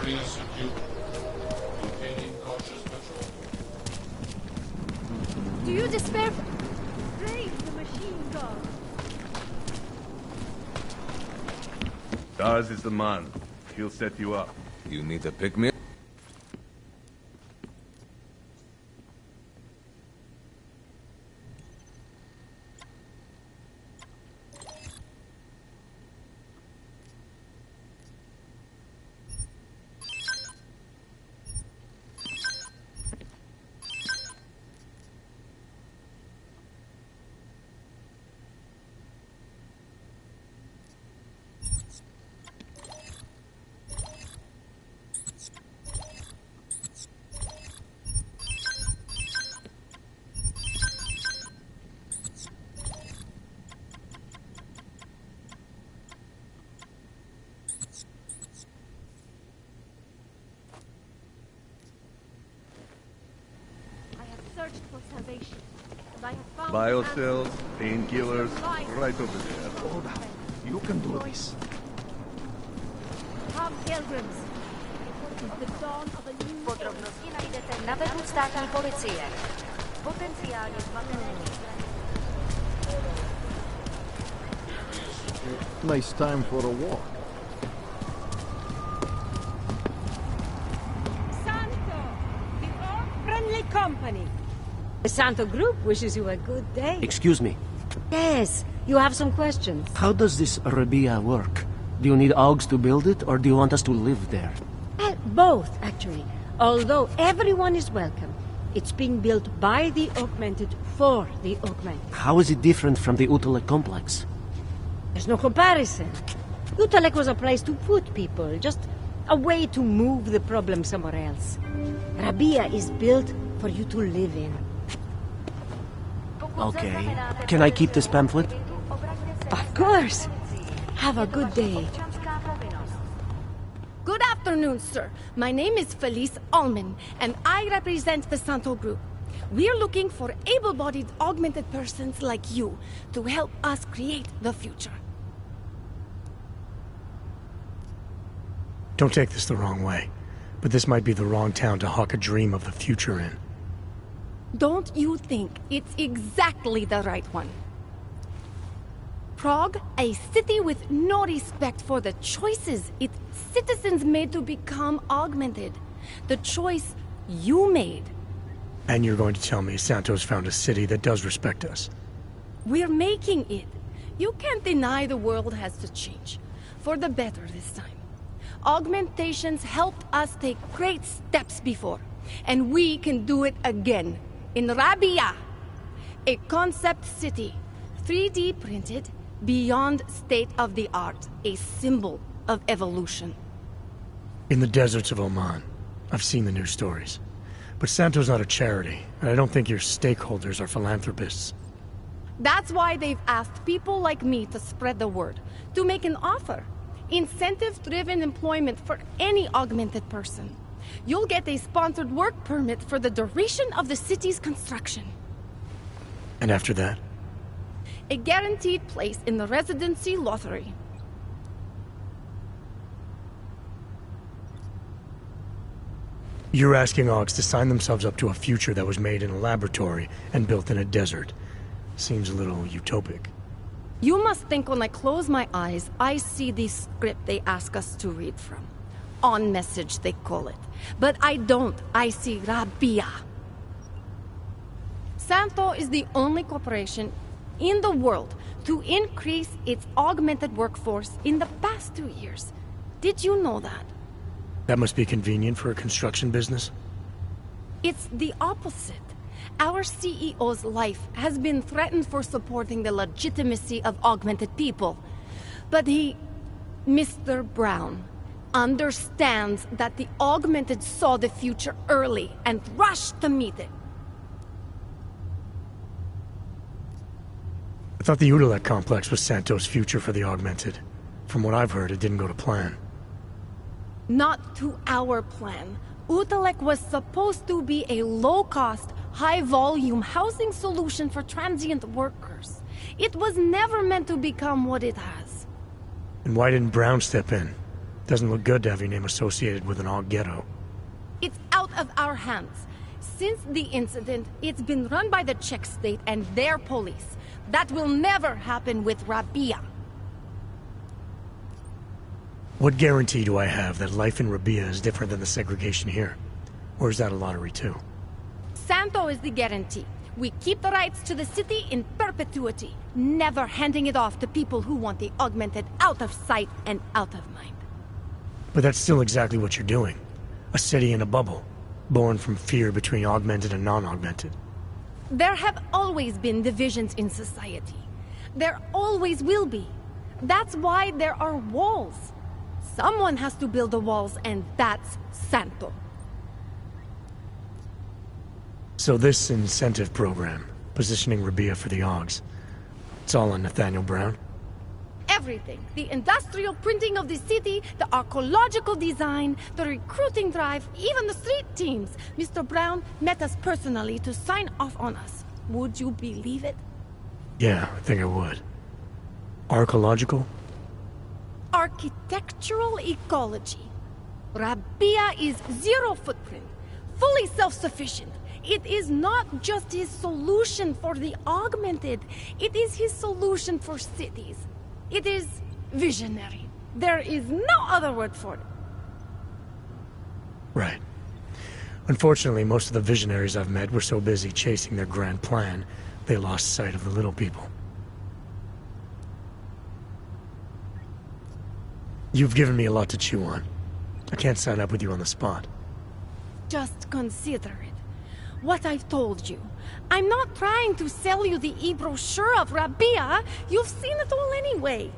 Area secure. Maintaining cautious patrol. Do you despair? Raise the machine gun. Daz is the man. He'll set you up. You need a pick-me? Searched for salvation. And I have found Biocells, painkillers, right over there. Hold up. You can do this. Come, pilgrims. It is the dawn of a new Podrobnosti najdete na webu státní policie. Potenciálně zmatené. Nice time for a walk. Santo! Before friendly company. The Santo Group wishes you a good day. Excuse me. Yes, you have some questions. How does this Rabia work? Do you need Augs to build it, or do you want us to live there? Both, actually. Although everyone is welcome. It's being built by the Augmented for the Augmented. How is it different from the Utulek complex? There's no comparison. Utulek was a place to put people, just a way to move the problem somewhere else. Rabia is built for you to live in. Okay. Can I keep this pamphlet? Of course. Have a good day. Good afternoon, sir. My name is Felice Allman, and I represent the Santo Group. We're looking for able-bodied, augmented persons like you to help us create the future. Don't take this the wrong way, but this might be the wrong town to hawk a dream of the future in. Don't you think it's exactly the right one? Prague, a city with no respect for the choices its citizens made to become augmented. The choice you made. And you're going to tell me Santos found a city that does respect us? We're making it. You can't deny the world has to change. For the better this time. Augmentations helped us take great steps before. And we can do it again. In Rabia, a concept city, 3D printed, beyond state-of-the-art, a symbol of evolution. In the deserts of Oman. I've seen the news stories. But Santo's not a charity, and I don't think your stakeholders are philanthropists. That's why they've asked people like me to spread the word, to make an offer. Incentive-driven employment for any augmented person. You'll get a sponsored work permit for the duration of the city's construction. And after that? A guaranteed place in the residency lottery. You're asking Augs to sign themselves up to a future that was made in a laboratory and built in a desert. Seems a little utopic. You must think when I close my eyes, I see the script they ask us to read from. On message, they call it. But I don't. I see Rabia. Santo is the only corporation in the world to increase its augmented workforce in the past 2 years. Did you know that? That must be convenient for a construction business. It's the opposite. Our CEO's life has been threatened for supporting the legitimacy of augmented people. But he, Mr. Brown, understands that the augmented saw the future early and rushed to meet it. I thought the Utulek complex was Santos' future for the augmented. From what I've heard, it didn't go to plan. Not to our plan. Utulek was supposed to be a low-cost, high-volume housing solution for transient workers. It was never meant to become what it has. And why didn't Brown step in? Doesn't look good to have your name associated with an AUGHE ghetto. It's out of our hands. Since the incident, it's been run by the Czech state and their police. That will never happen with Rabia. What guarantee do I have that life in Rabia is different than the segregation here? Or is that a lottery too? Santo is the guarantee. We keep the rights to the city in perpetuity, never handing it off to people who want the augmented out of sight and out of mind. But that's still exactly what you're doing. A city in a bubble, born from fear between augmented and non-augmented. There have always been divisions in society. There always will be. That's why there are walls. Someone has to build the walls, and that's Santo. So this incentive program, positioning Rabia for the AUGHs, it's all on Nathaniel Brown? Everything. The industrial printing of the city, the archaeological design, the recruiting drive, even the street teams. Mr. Brown met us personally to sign off on us. Would you believe it? Yeah, I think I would. Archaeological? Architectural ecology. Rabia is zero footprint, fully self-sufficient. It is not just his solution for the augmented, it is his solution for cities. It is visionary. There is no other word for it. Right. Unfortunately, most of the visionaries I've met were so busy chasing their grand plan, they lost sight of the little people. You've given me a lot to chew on. I can't sign up with you on the spot. Just consider it. What I've told you. I'm not trying to sell you the e-brochure of Rabia. You've seen it all anyway.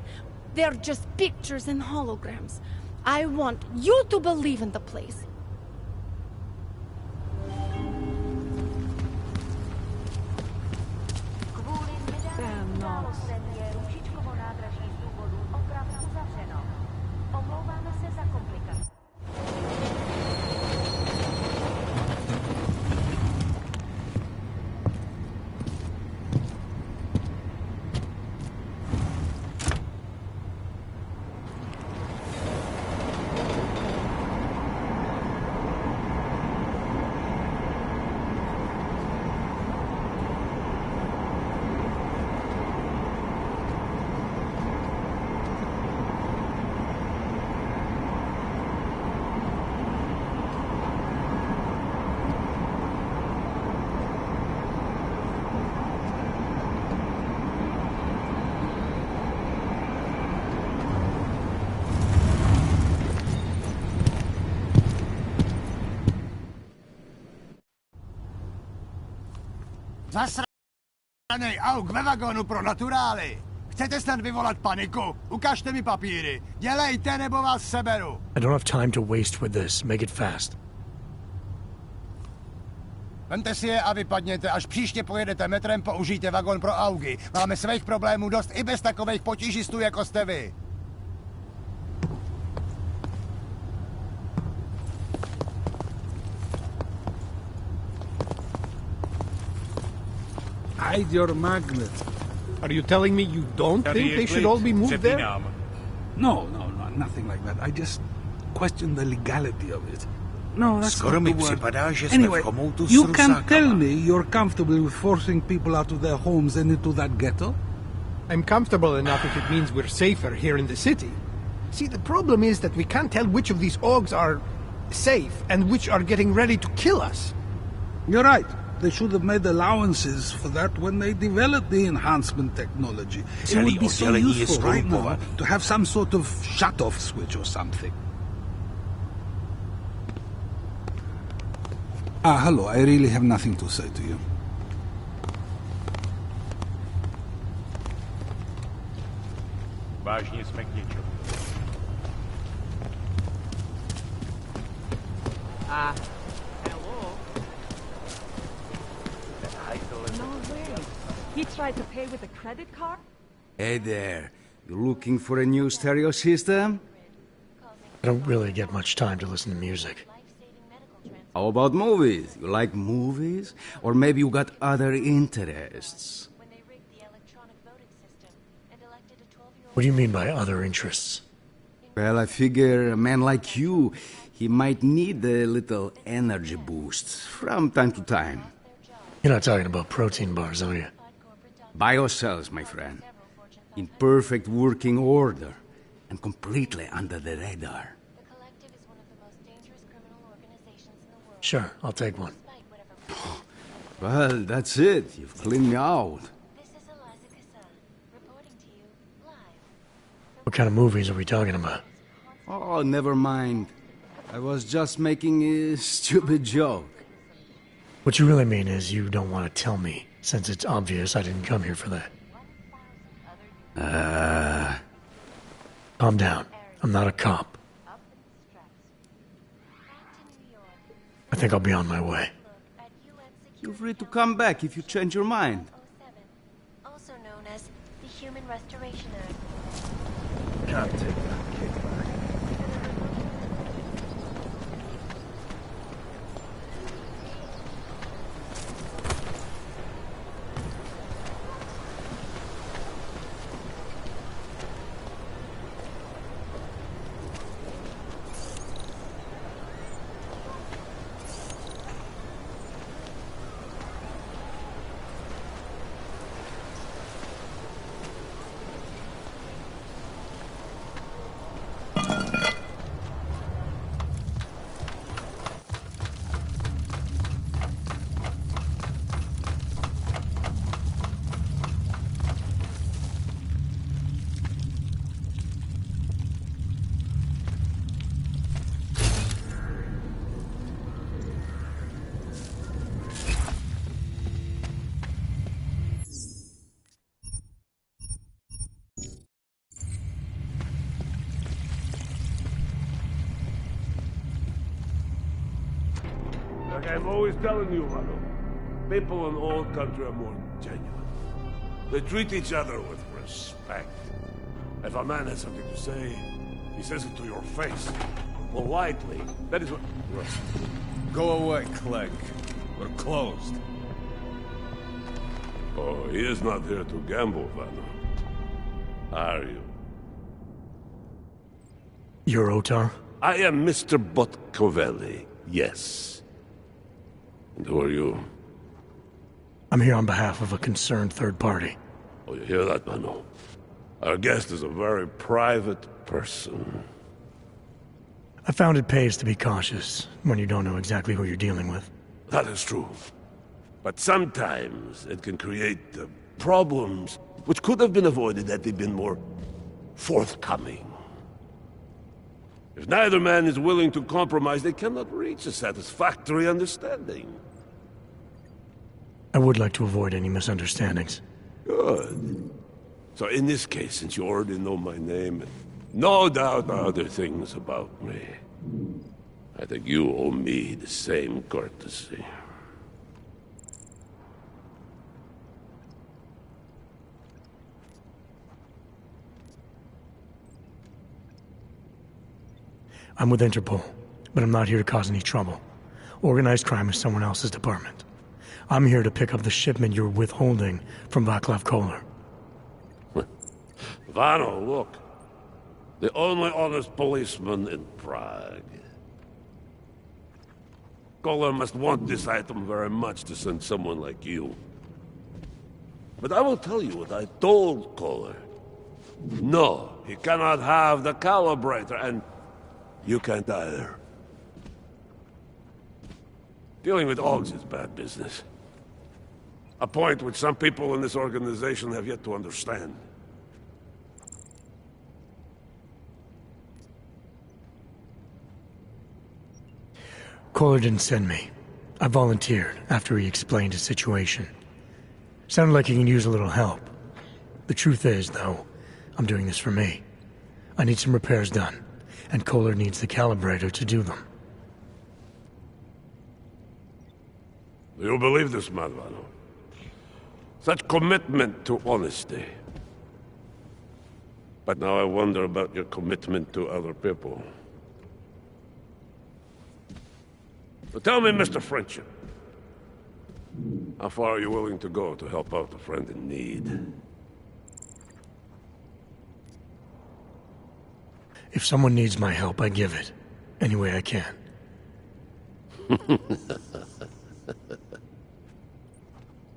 They're just pictures and holograms. I want you to believe in the place. Zasranej auk ve vagonu pro naturály. Chcete snad vyvolat paniku? Ukažte mi papíry. Dělejte, nebo vás seberu. I don't have time to waste with this. Make it fast. Vemte si je a vypadněte. Až příště pojedete metrem, použijte vagon pro augy. Máme svých problémů dost i bez takových potížistů, jako jste vy. Hide your magnet. Are you telling me you don't think they should all be moved there? No, nothing like that. I just question the legality of it. No, that's not the word. Anyway, you can tell me you're comfortable with forcing people out of their homes and into that ghetto? I'm comfortable enough if it means we're safer here in the city. See, the problem is that we can't tell which of these AUGHs are safe and which are getting ready to kill us. You're right. They should have made allowances for that when they developed the enhancement technology. It would be so useful right now to have some sort of shut-off switch or something. Hello, I really have nothing to say to you. Vážně jsme k něčemu. No way. He tried to pay with a credit card? Hey there. You looking for a new stereo system? I don't really get much time to listen to music. How about movies? You like movies? Or maybe you got other interests? What do you mean by other interests? Well, I figure a man like you, he might need a little energy boost from time to time. You're not talking about protein bars, are you? Biocells, my friend. In perfect working order and completely under the radar. Sure, I'll take one. Well, that's it. You've cleaned me out. What kind of movies are we talking about? Oh, never mind. I was just making a stupid joke. What you really mean is you don't want to tell me, since it's obvious I didn't come here for that. Calm down. I'm not a cop. I think I'll be on my way. Feel free to come back if you change your mind. Also known as the Human Restoration Act. Can't take that kickback. Like I'm always telling you, Rado, people in all country are more genuine. They treat each other with respect. If a man has something to say, he says it to your face. Politely. That is what... Go away, Clegg. We're closed. Oh, he is not here to gamble, Vano. Are you? You're Otar? I am Mr. Botkovelli, yes. And who are you? I'm here on behalf of a concerned third party. Oh, you hear that, Vano? Our guest is a very private person. I found it pays to be cautious when you don't know exactly who you're dealing with. That is true. But sometimes it can create problems which could have been avoided had they been more forthcoming. If neither man is willing to compromise, they cannot reach a satisfactory understanding. I would like to avoid any misunderstandings. Good. So in this case, since you already know my name, and no doubt other things about me, I think you owe me the same courtesy. I'm with Interpol, but I'm not here to cause any trouble. Organized crime is someone else's department. I'm here to pick up the shipment you're withholding from Václav Koller. Vano, look. The only honest policeman in Prague. Koller must want this item very much to send someone like you. But I will tell you what I told Koller. No, he cannot have the calibrator, and you can't either. Dealing with Augs is bad business. A point which some people in this organization have yet to understand. Koller didn't send me. I volunteered after he explained his situation. Sounded like he can use a little help. The truth is, though, I'm doing this for me. I need some repairs done, and Koller needs the calibrator to do them. Do you believe this, man, Vano? Such commitment to honesty. But now I wonder about your commitment to other people. So tell me, Mr. Friendship, how far are you willing to go to help out a friend in need? If someone needs my help, I give it. Any way I can.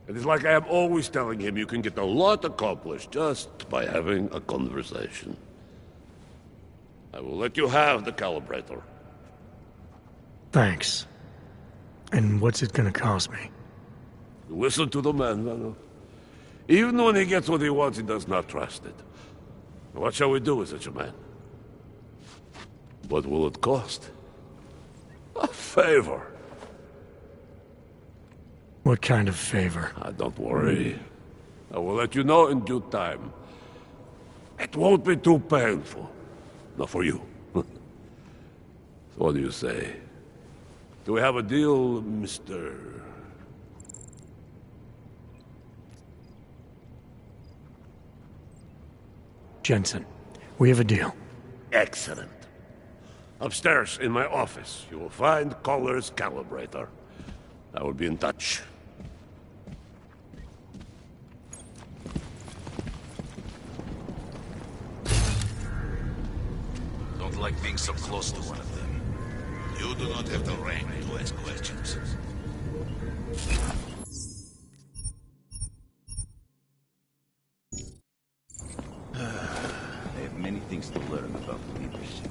It is like I am always telling him you can get a lot accomplished just by having a conversation. I will let you have the calibrator. Thanks. And what's it gonna cost me? Listen to the man, Vano. Even when he gets what he wants, he does not trust it. What shall we do with such a man? What will it cost? A favor. What kind of favor? Don't worry. I will let you know in due time. It won't be too painful. Not for you. So what do you say? Do we have a deal, Mr. Jensen? We have a deal. Excellent. Upstairs in my office, you will find Collar's calibrator. I will be in touch. Don't like being so close to one of them. You do not have the rank to ask questions. They have many things to learn about leadership.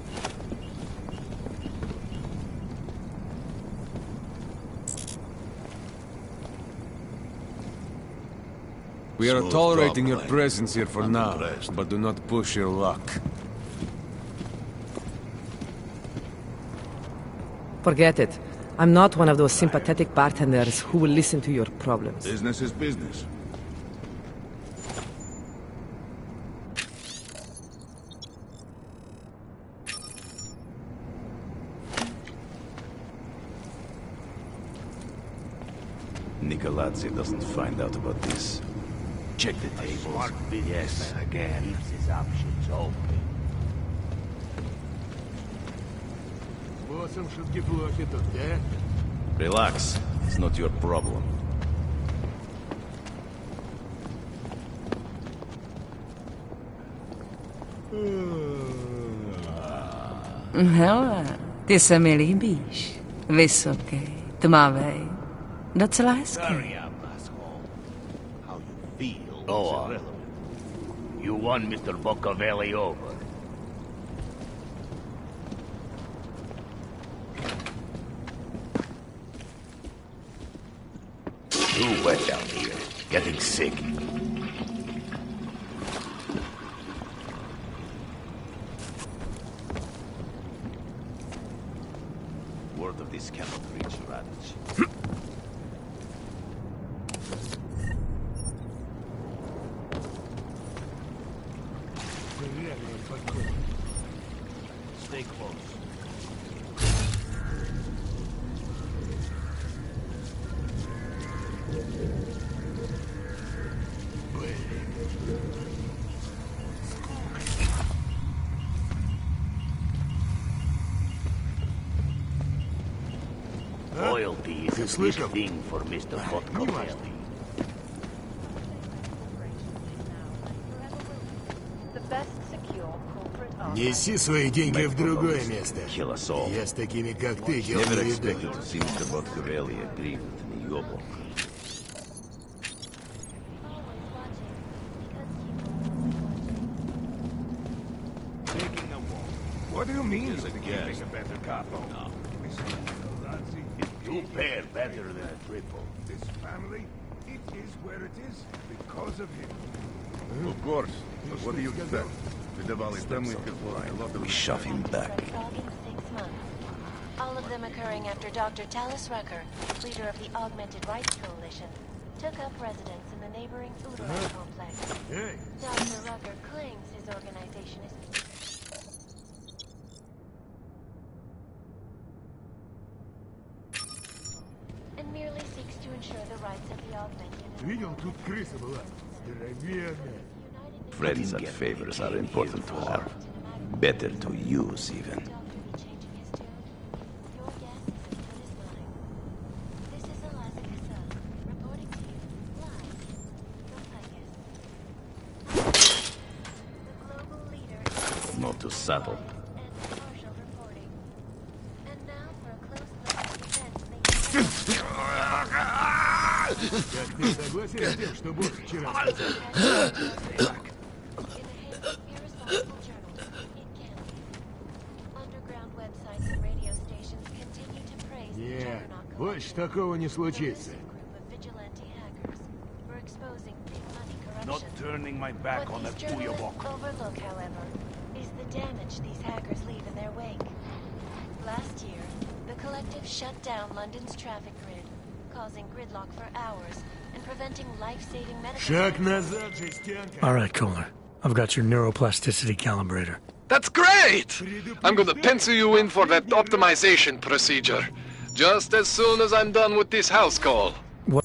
We are Smooth tolerating your talk, presence here for I'm now, impressed. but do not push your luck. Forget it. I'm not one of those sympathetic bartenders who will listen to your problems. Business is business. Nicolazzi doesn't find out about this. Check the tables. Yes, again. Keeps his options open. Relax. It's not your problem. Hele, ty se mi líbíš. Vysoký, tmavý, docela hezký. Go on. You won Mr. Bocavelli over. Too wet down here. Getting sick. Word of this cannot reach Radich. Stay close. Loyalty is a big thing for Mr. Bocavelli. Неси свои деньги в другое место. Я с такими, как ты, Never делаю expected еду. to see Mr. Botcarelli agree with me, Yobo. What do you mean? Here's a guest. A better capo? No. Two pair better than a triple. This family, it is where it is because of him. Of course. But what do you expect? We shove him back. All of them occurring after Dr. Talis Rucker, leader of the Augmented Rights Coalition, took up residence in the neighboring Udall complex. Hey. Dr. Rucker claims his organization is... and merely seeks to ensure the rights of the augmented... Видел, тут крыса была. Здоровенная. Friends and favors are important to have. Better to use, even. Not too subtle. Так ты согласен с тем, что босс вчера сказал? Нет, больше такого не случится. Not turning my back on that journalists overlook, however, is the damage these hackers leave in their wake. Last year, the collective shut down London's traffic grid, causing gridlock for hours and preventing life-saving medical... Шаг назад, жестянка. All right, Kohler. I've got your neuroplasticity calibrator. That's great! I'm gonna pencil you in for that optimization procedure. Just as soon as I'm done with this house call. What?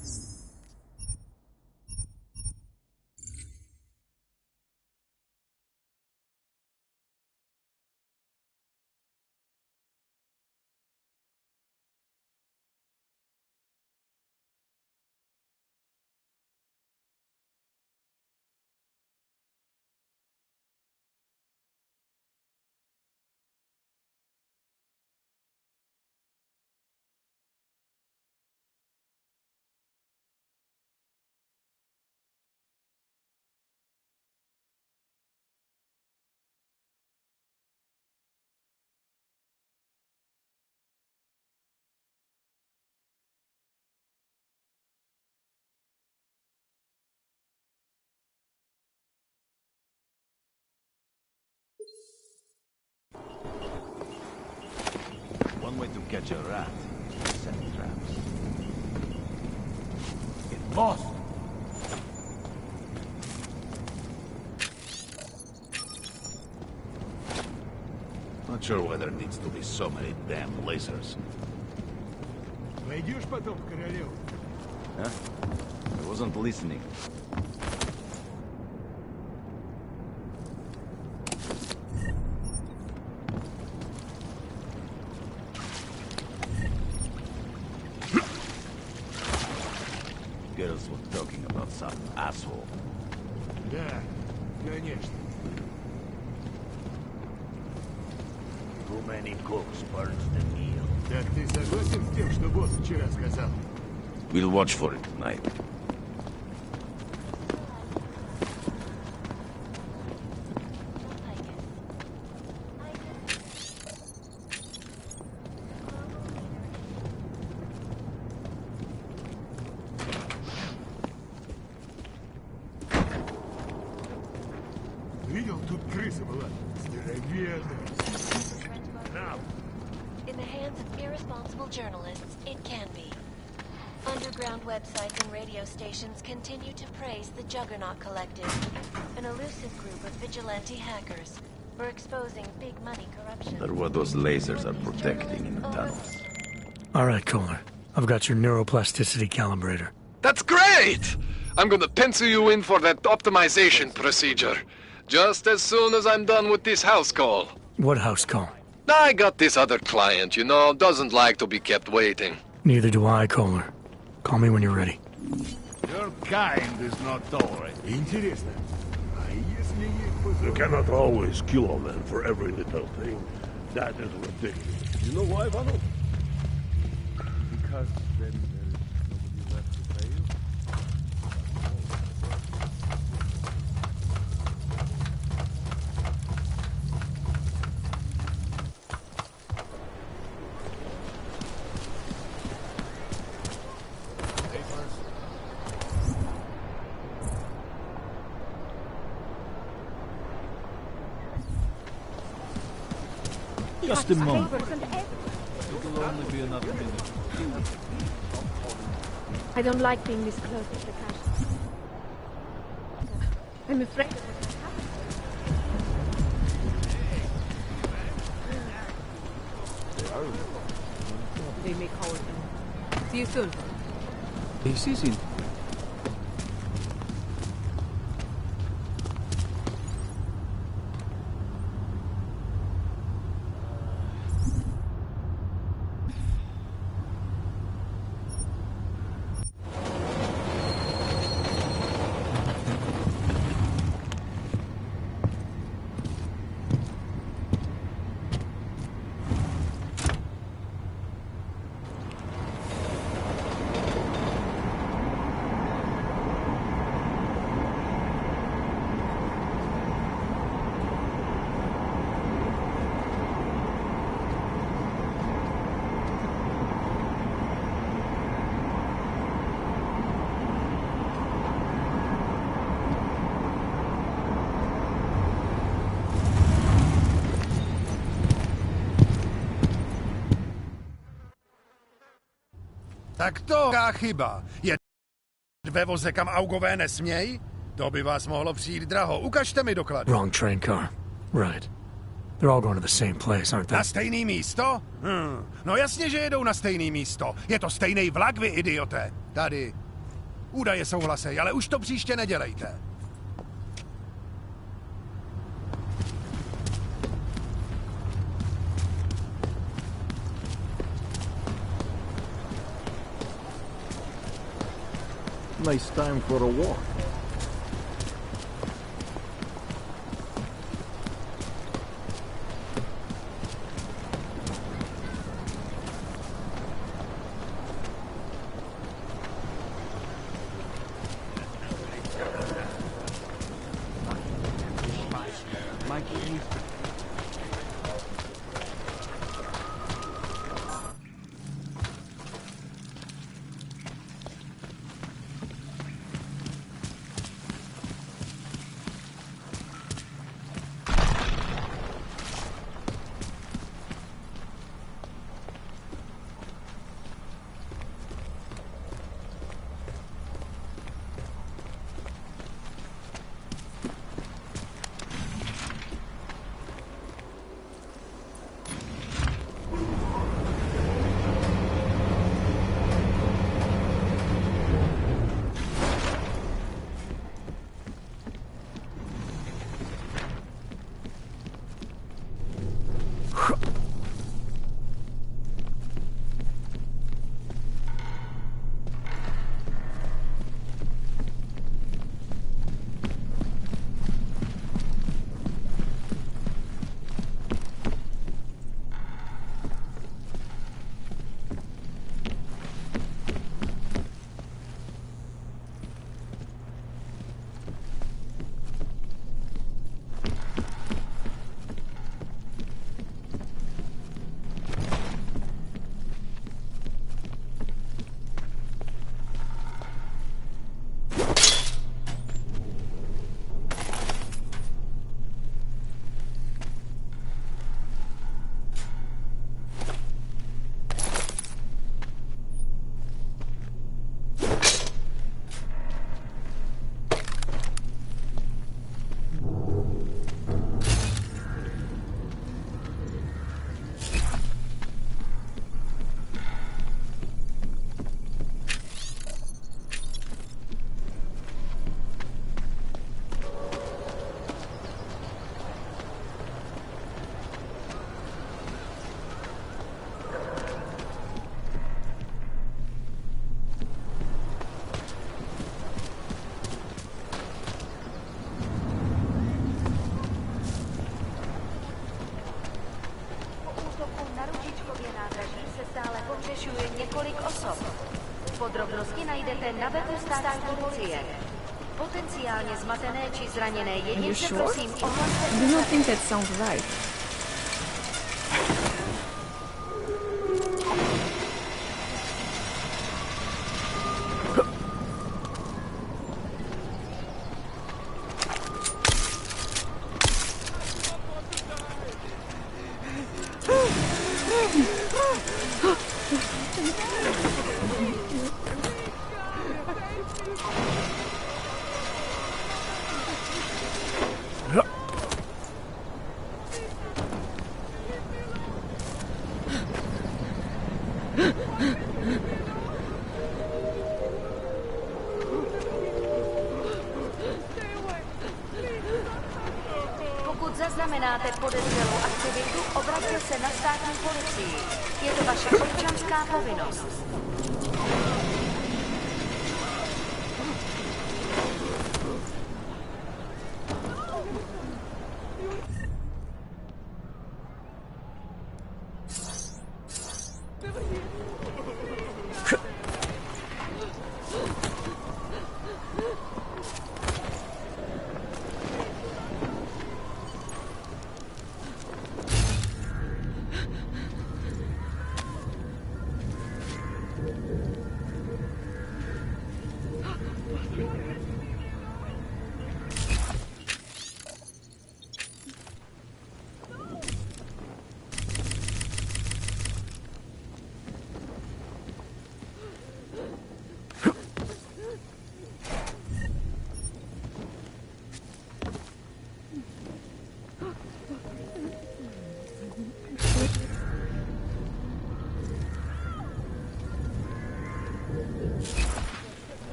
One way to catch a rat, set traps. Get lost! Not sure why there needs to be so many damn lasers. Пойдешь потом к королеву? Huh? I wasn't listening. Girls were talking about some asshole. Да, конечно. Too many cooks burns the meal. Так ты согласен с тем, что босс вчера сказал? We'll watch for it tonight. Видел, тут крыса была. Здоровенная. In the hands of irresponsible journalists, it can be. Underground websites and radio stations continue to praise the Juggernaut Collective, an elusive group of vigilante hackers, for exposing big money corruption. They're what those lasers are protecting in the tunnels. All right, Kohler. I've got your neuroplasticity calibrator. That's great! I'm gonna pencil you in for that optimization procedure. Just as soon as I'm done with this house call. What house call? I got this other client, you know, doesn't like to be kept waiting. Neither do I, Kohler. Call me when you're ready. Your kind is not tolerated. Интересно, а если их You cannot always kill a man for every little thing. That is ridiculous. You know why, Vano? Because then there is nobody left to pay you? Just a moment. It'll only be another minute. I don't like being this close to the cash. I'm afraid of what's happening. They may call it. See you soon. This isn't. Tak to je chyba. Je ve voze, kam augové nesměj? To by vás mohlo přijít draho. Ukažte mi doklady. Wrong train car. Right. They're all going to the same place, aren't they? Na stejný místo? No jasně, že jedou na stejný místo. Je to stejný vlak, vy idioté. Tady. Údaje souhlasej, ale už to příště nedělejte. Nice time for a walk. Podrobnosti najdete na webu státní policie. Potenciálně zmatené či zraněné jedince prosím ohlaste. I do not think that sounds right. Pokud zaznamenáte podezřelou aktivitu, obraťte se na státní policii. Je to vaše občanská povinnost.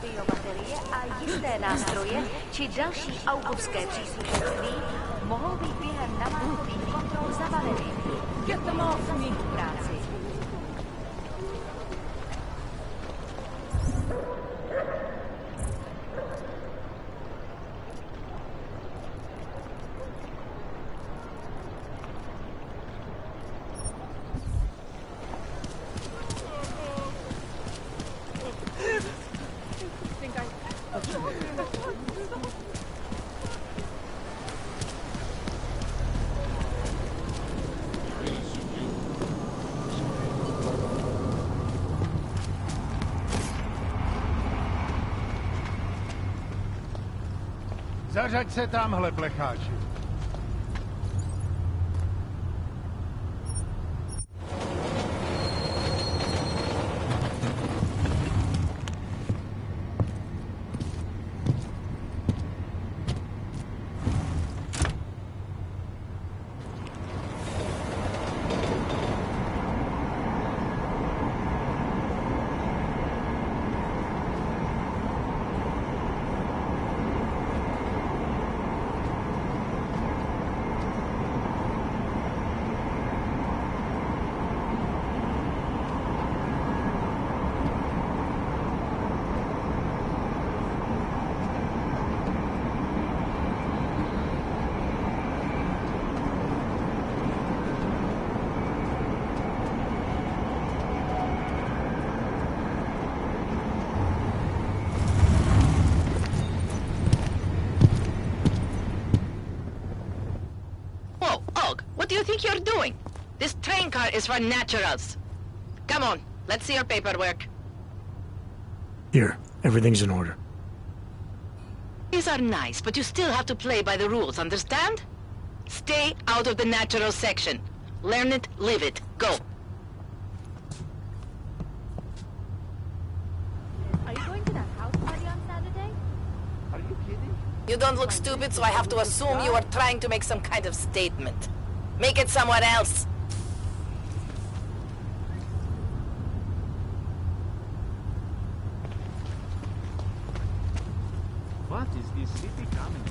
Biobaterie a jiné nástroje či další augovské příslušenství mohou být během namátkových kontrol zabaleny. Get them off me! Práci. Zařaď se tamhle, plecháči. What do you think you're doing? This train car is for naturals. Come on, let's see your paperwork. Here, everything's in order. These are nice, but you still have to play by the rules, understand? Stay out of the natural section. Learn it, live it. Go. Are you going to that house party on Saturday? Are you kidding? You don't look stupid, so I have to assume you are trying to make some kind of statement. Make it somewhere else. What is this city coming?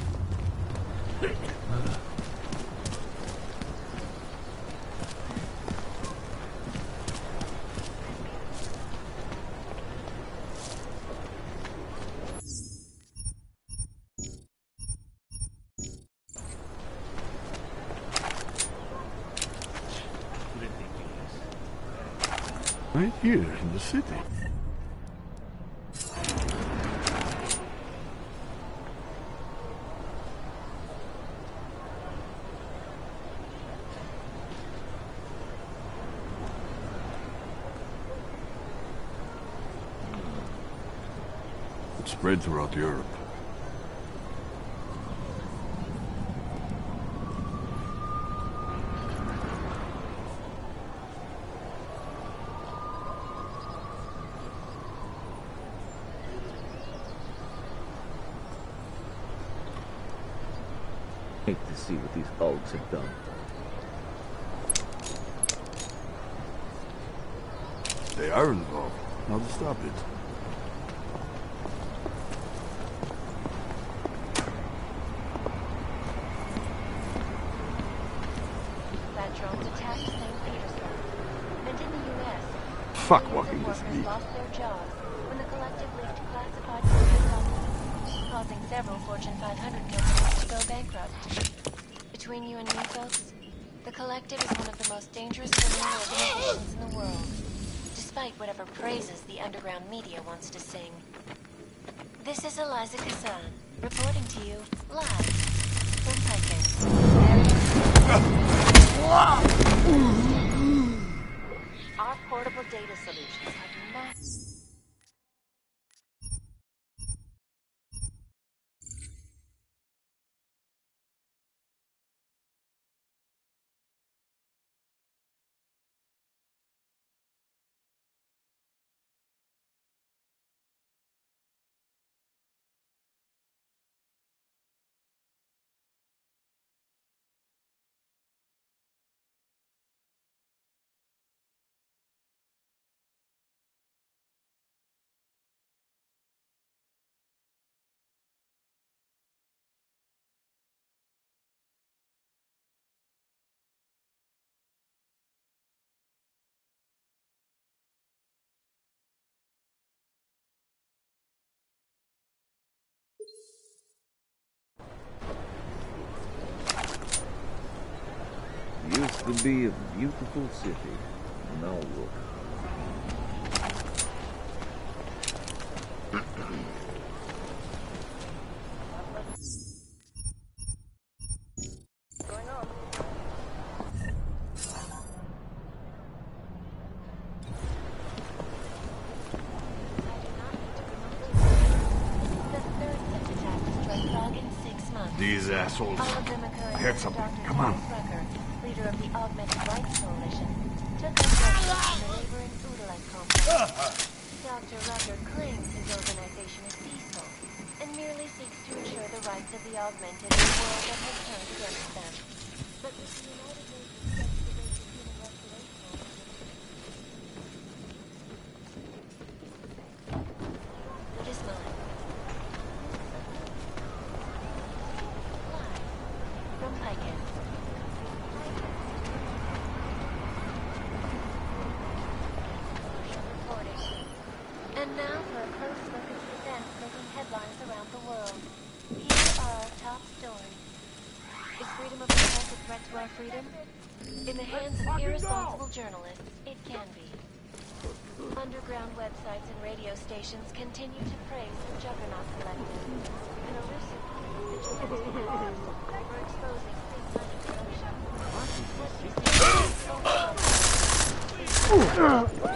Right here in the city. It spread throughout Europe. Hate to see what these hogs have done. They are involved. How to stop it? That drones attacked St. Petersburg. And in the U.S., Fuck millions walking of this workers deep. lost their jobs when the collective leaked classified worker documents, causing several Fortune 500 companies to go bankrupt. Between you and me, folks, the collective is one of the most dangerous criminal organizations in the world, despite whatever praises the underground media wants to sing. This is Eliza Kazan, reporting to you live from Picus. Our portable data solutions have massive Used to be a beautiful city. Now look. These assholes. I heard something. Come on. Leader of the Augmented Rights Coalition, took up residence in the neighboring Udalite complex. Dr. Rucker claims his organization is peaceful and merely seeks to ensure the rights of the augmented in a world that has turned against them. But with the United Nations Declaration of Human Restoration, it is mine. Live from Pikehead. And now for a close look at the events making headlines around the world. Here are our top stories. Is freedom of the press a threat to our freedom? In the hands of irresponsible journalists, it can be. Underground websites and radio stations continue to praise the Juggernaut Collective, an elusive vigilante network for exposing big money corruption.